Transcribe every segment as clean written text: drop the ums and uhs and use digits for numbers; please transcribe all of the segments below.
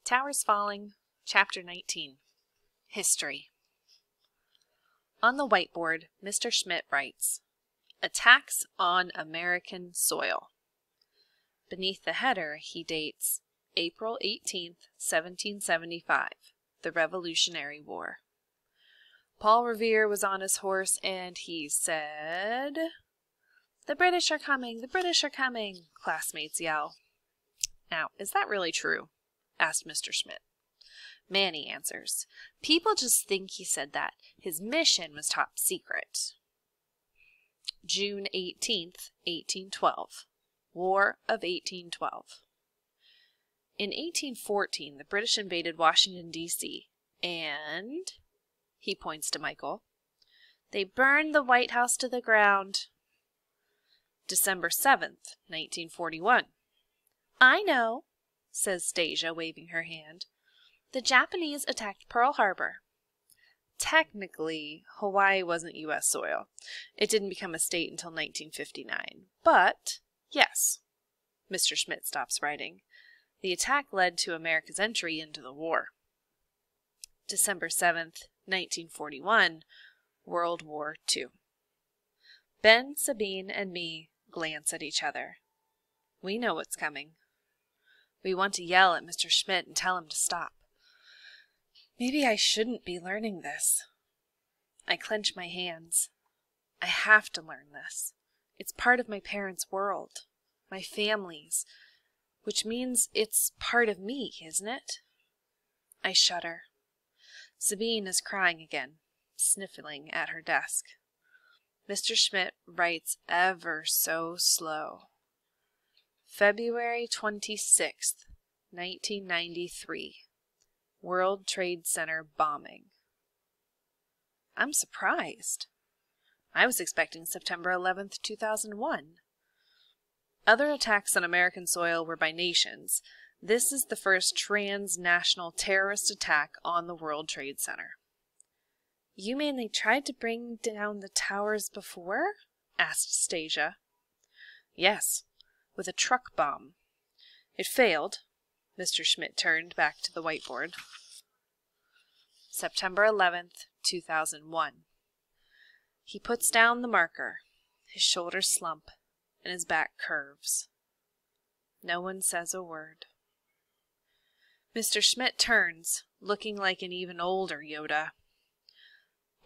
Towers Falling, Chapter 19. History. On the whiteboard, Mr. Schmidt writes, Attacks on American Soil. Beneath the header, he dates April 18th, 1775, the Revolutionary War. Paul Revere was on his horse, and he said, "The British are coming! The British are coming!" Classmates yell. Now, is that really true? Asked Mr. Schmidt. Manny answers, "People just think he said that. His mission was top secret." June 18th, 1812. War of 1812. In 1814, the British invaded Washington, D.C., and, he points to Michael, they burned the White House to the ground. December 7th, 1941. "I know," says Stasia, waving her hand. "The Japanese attacked Pearl Harbor." Technically, Hawaii wasn't U.S. soil. It didn't become a state until 1959. But, yes, Mr. Schmidt stops writing. The attack led to America's entry into the war. December 7th, 1941, World War II. Ben, Sabine, and me glance at each other. We know what's coming. We want to yell at Mr. Schmidt and tell him to stop. Maybe I shouldn't be learning this. I clench my hands. I have to learn this. It's part of my parents' world, my family's, which means it's part of me, isn't it? I shudder. Sabine is crying again, sniffling at her desk. Mr. Schmidt writes ever so slow. February 26th, 1993. World Trade Center bombing. I'm surprised. I was expecting September 11th, 2001. Other attacks on American soil were by nations. This is the first transnational terrorist attack on the World Trade Center. You mean they tried to bring down the towers before? Asked Stasia. Yes, with a truck bomb. It failed. Mr. Schmidt turned back to the whiteboard. September 11th, 2001. He puts down the marker. His shoulders slump, and his back curves. No one says a word. Mr. Schmidt turns, looking like an even older Yoda.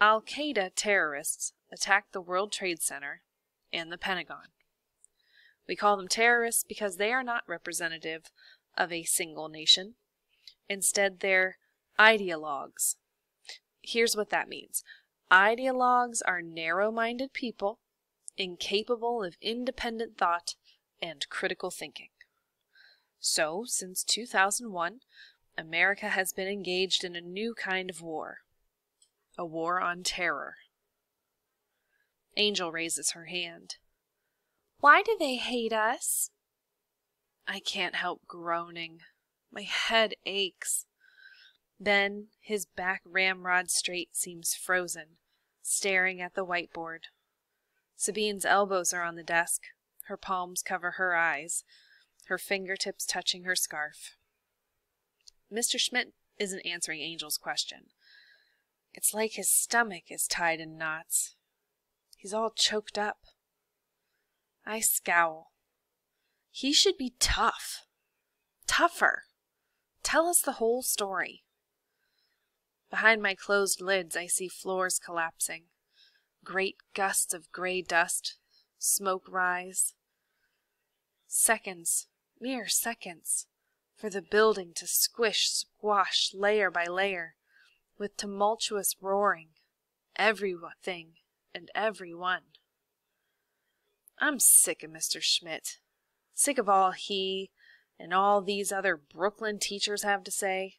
Al-Qaeda terrorists attacked the World Trade Center and the Pentagon. We call them terrorists because they are not representative of a single nation. Instead, they're ideologues. Here's what that means. Ideologues are narrow-minded people, incapable of independent thought and critical thinking. So, since 2001, America has been engaged in a new kind of war. A war on terror. Angel raises her hand. Why do they hate us? I can't help groaning. My head aches. Ben, his back ramrod straight, seems frozen, staring at the whiteboard. Sabine's elbows are on the desk. Her palms cover her eyes, her fingertips touching her scarf. Mr. Schmidt isn't answering Angel's question. It's like his stomach is tied in knots. He's all choked up. I scowl. He should be tough. Tougher. Tell us the whole story. Behind my closed lids, I see floors collapsing. Great gusts of gray dust, smoke rise. Seconds, mere seconds, for the building to squish, squash, layer by layer, with tumultuous roaring, everything and everyone. I'm sick of Mr. Schmidt, sick of all he and all these other Brooklyn teachers have to say.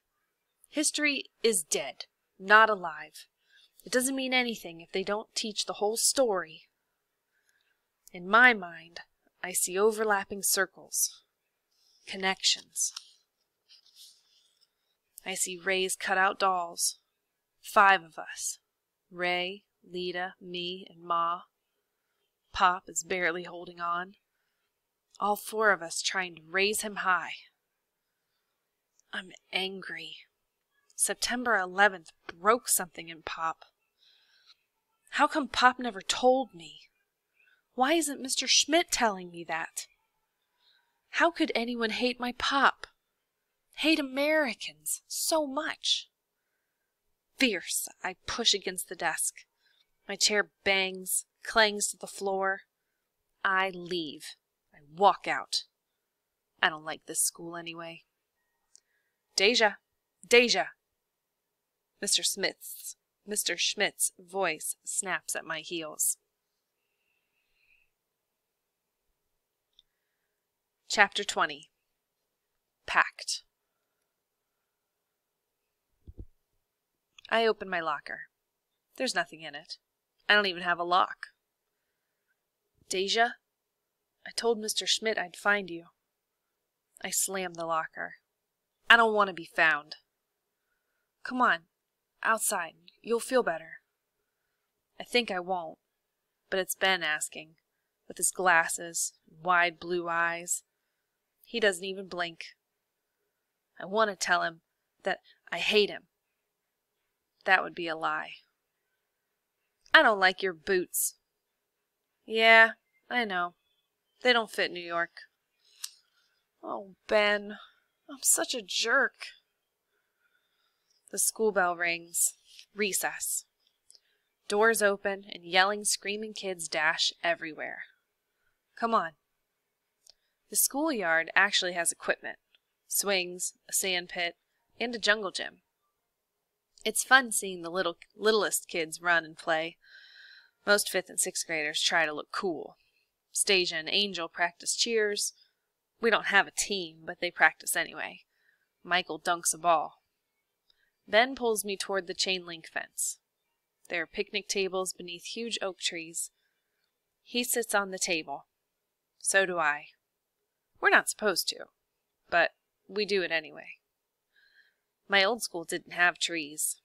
History is dead, not alive. It doesn't mean anything if they don't teach the whole story. In my mind, I see overlapping circles, connections. I see Ray's cutout dolls, 5 of us, Ray, Lita, me, and Ma. Pop is barely holding on. All 4 of us trying to raise him high. I'm angry. September 11th broke something in Pop. How come Pop never told me? Why isn't Mr. Schmidt telling me that? How could anyone hate my Pop? Hate Americans so much? Fierce, I push against the desk. My chair bangs, clangs to the floor. I leave. I walk out. I don't like this school anyway. Deja! Deja! Mr. Schmidt's voice snaps at my heels. Chapter 20. Packed. I open my locker. There's nothing in it. I don't even have a lock. Deja, I told Mr. Schmidt I'd find you. I slam the locker. I don't want to be found. Come on, outside. You'll feel better. I think I won't, but it's Ben asking, with his glasses and wide blue eyes. He doesn't even blink. I want to tell him that I hate him. That would be a lie. I don't like your boots. Yeah, I know. They don't fit New York. Oh, Ben, I'm such a jerk. The school bell rings. Recess. Doors open and yelling, screaming kids dash everywhere. Come on. The schoolyard actually has equipment. Swings, a sand pit, and a jungle gym. It's fun seeing the littlest kids run and play. Most 5th and 6th graders try to look cool. Stasia and Angel practice cheers. We don't have a team, but they practice anyway. Michael dunks a ball. Ben pulls me toward the chain-link fence. There are picnic tables beneath huge oak trees. He sits on the table. So do I. We're not supposed to, but we do it anyway. My old school didn't have trees.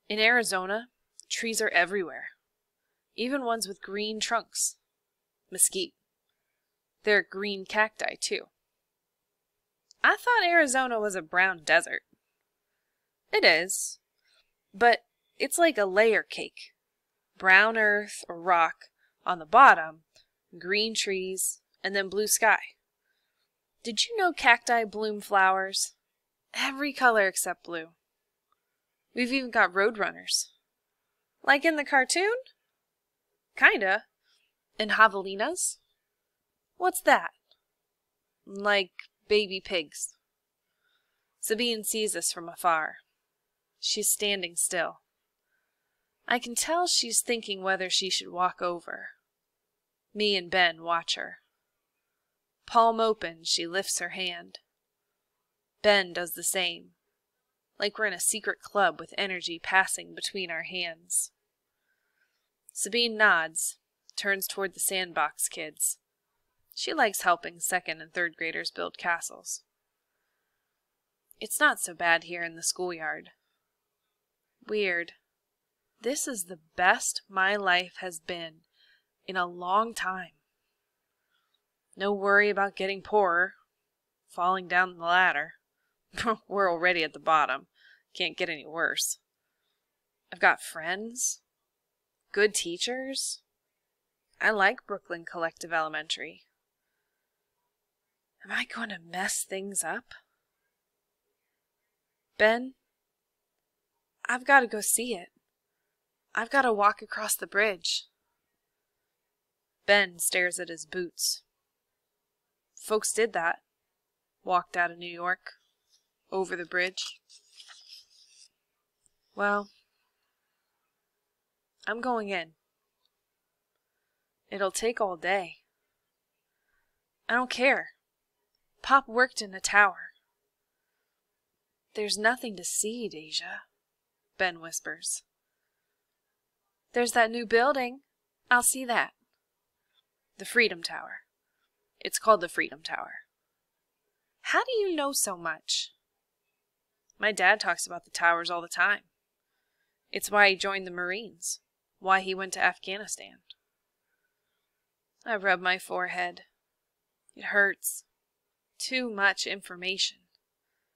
In Arizona, trees are everywhere, even ones with green trunks. Mesquite. There are green cacti, too. I thought Arizona was a brown desert. It is, but it's like a layer cake. Brown earth or rock on the bottom, green trees, and then blue sky. Did you know cacti bloom flowers? Every color except blue. We've even got roadrunners. Like in the cartoon? Kinda. And javelinas? What's that? Like baby pigs. Sabine sees us from afar. She's standing still. I can tell she's thinking whether she should walk over. Me and Ben watch her. Palm open, she lifts her hand. Ben does the same, like we're in a secret club with energy passing between our hands. Sabine nods, turns toward the sandbox kids. She likes helping 2nd and 3rd graders build castles. It's not so bad here in the schoolyard. Weird. This is the best my life has been in a long time. No worry about getting poorer, falling down the ladder. We're already at the bottom. Can't get any worse. I've got friends. Good teachers. I like Brooklyn Collective Elementary. Am I going to mess things up? Ben, I've got to go see it. I've got to walk across the bridge. Ben stares at his boots. Folks did that. Walked out of New York. Over the bridge. Well, I'm going in. It'll take all day. I don't care. Pop worked in a tower. There's nothing to see, Deja, Ben whispers. There's that new building. I'll see that. The Freedom Tower. It's called the Freedom Tower. How do you know so much? My dad talks about the towers all the time. It's why he joined the Marines. Why he went to Afghanistan. I rub my forehead. It hurts. Too much information.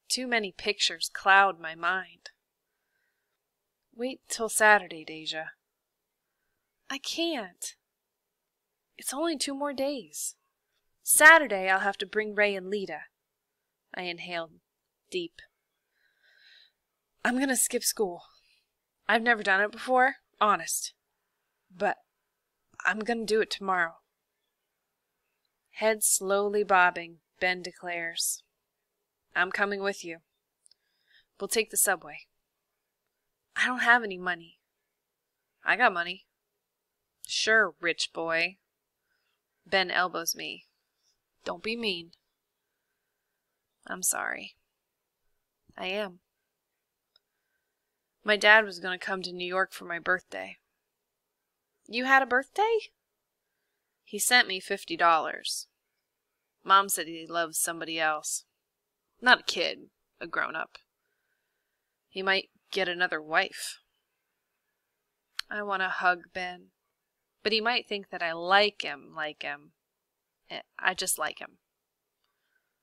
Too many pictures cloud my mind. Wait till Saturday, Deja. I can't. It's only 2 more days. Saturday I'll have to bring Ray and Lita. I inhaled deep. I'm gonna skip school. I've never done it before, honest. But I'm gonna do it tomorrow. Head slowly bobbing, Ben declares. I'm coming with you. We'll take the subway. I don't have any money. I got money. Sure, rich boy. Ben elbows me. Don't be mean. I'm sorry. I am. My dad was going to come to New York for my birthday. You had a birthday? He sent me $50. Mom said he loves somebody else. Not a kid, a grown-up. He might get another wife. I want to hug Ben, but he might think that I like him. I just like him.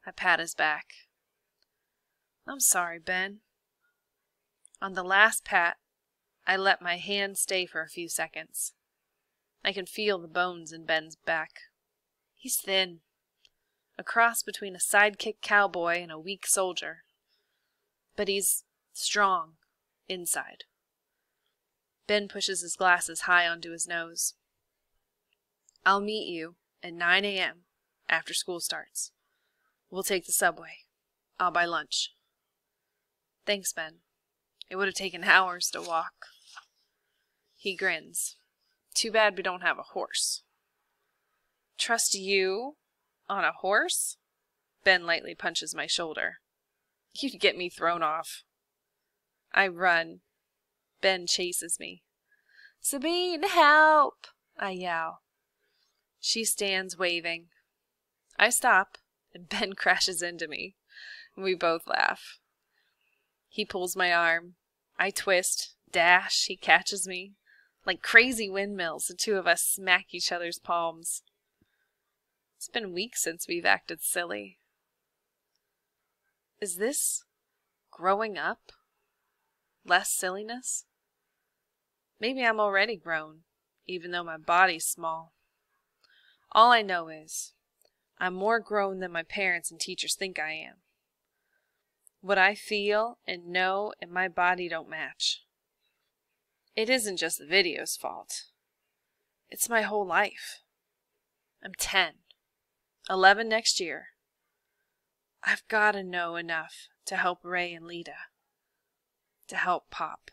I pat his back. I'm sorry, Ben. On the last pat, I let my hand stay for a few seconds. I can feel the bones in Ben's back. He's thin, a cross between a sidekick cowboy and a weak soldier. But he's strong inside. Ben pushes his glasses high onto his nose. I'll meet you at 9 a.m. after school starts. We'll take the subway. I'll buy lunch. Thanks, Ben. It would have taken hours to walk. He grins. Too bad we don't have a horse. Trust you on a horse? Ben lightly punches my shoulder. You'd get me thrown off. I run. Ben chases me. Sabine, help! I yell. She stands waving. I stop, and Ben crashes into me. We both laugh. He pulls my arm. I twist, dash, he catches me. Like crazy windmills, the two of us smack each other's palms. It's been weeks since we've acted silly. Is this growing up? Less silliness? Maybe I'm already grown, even though my body's small. All I know is I'm more grown than my parents and teachers think I am. What I feel and know and my body don't match. It isn't just the video's fault. It's my whole life. I'm 10, 11 next year. I've got to know enough to help Ray and Lita. To help Pop.